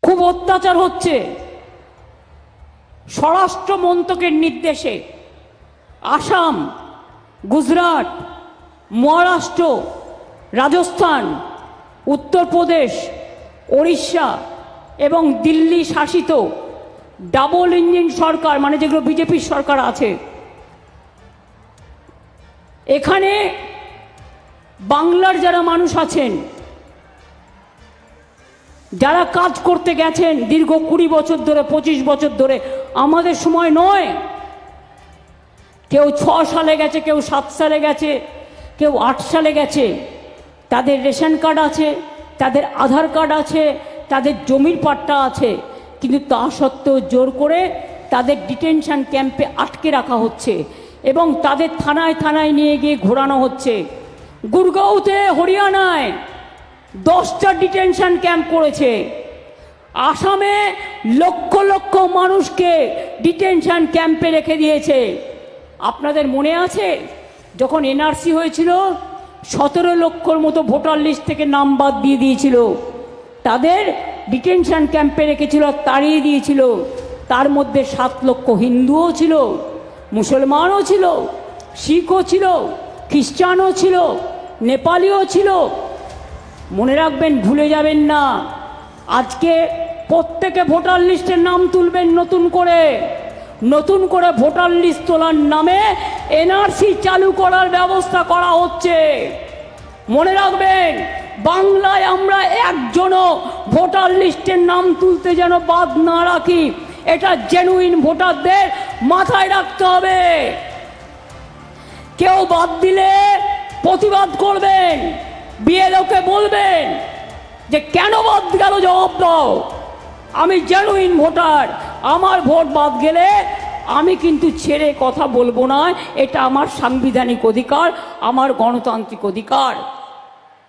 খুব অত্যাচার হচ্ছে। স্বরাষ্ট্র মন্ত্রকের নির্দেশে আসাম, গুজরাট, মহারাষ্ট্র, রাজস্থান, উত্তরপ্রদেশ, ওড়িশা এবং দিল্লি শাসিত ডাবল ইঞ্জিন সরকার, মানে যেগুলো বিজেপির সরকার আছে, এখানে বাংলার যারা মানুষ আছেন, যারা কাজ করতে গেছেন দীর্ঘ 20 বছর ধরে, 25 বছর ধরে, আমাদের সময় নয়, কেউ 6 সালে গেছে, কেউ 7 সালে গেছে, কেউ 8 সালে গেছে, তাদের রেশন কার্ড আছে, তাদের আধার কার্ড আছে, তাদের জমির পাট্টা আছে, কিন্তু তা সত্ত্বেও জোর করে তাদের ডিটেনশন ক্যাম্পে আটকে রাখা হচ্ছে এবং তাদের থানায় থানায় নিয়ে গিয়ে ঘোরানো হচ্ছে। গুরগাঁওতে, হরিয়ানায় 10টা ডিটেনশন ক্যাম্প করেছে। আসামে লক্ষ লক্ষ মানুষকে ডিটেনশন ক্যাম্পে রেখে দিয়েছে। আপনাদের মনে আছে যখন এনআরসি হয়েছিল, 17 লক্ষর মতো ভোটার লিস্ট থেকে নাম বাদ দিয়ে দিয়েছিল, তাদের ডিটেনশন ক্যাম্পে রেখেছিল, তাড়িয়ে দিয়েছিল। তার মধ্যে 7 লক্ষ হিন্দুও ছিল, মুসলমানও ছিল, শিখও ছিল, খ্রিস্টানও ছিল, নেপালিও ছিল। মনে রাখবেন, ভুলে যাবেন না। আজকে প্রত্যেকে ভোটার লিস্টের নাম তুলবেন নতুন করে। নতুন করে ভোটার লিস্ট তোলার নামে এনআরসি চালু করার ব্যবস্থা করা হচ্ছে। মনে রাখবেন, বাংলায় আমরা একজনও ভোটার লিস্টের নাম তুলতে যেন বাদ না রাখি, এটা জেনুইন ভোটারদের মাথায় রাখতে হবে। কেউ বাদ দিলে প্রতিবাদ করবেন, বিএলওকে বলবেন যে কেন বাদ গেল, জবাব দাও। আমি জেনুইন ভোটার, আমার ভোট বাদ গেলে আমি কিন্তু ছেড়ে কথা বলবো না। এটা আমার সাংবিধানিক অধিকার, আমার গণতান্ত্রিক অধিকার।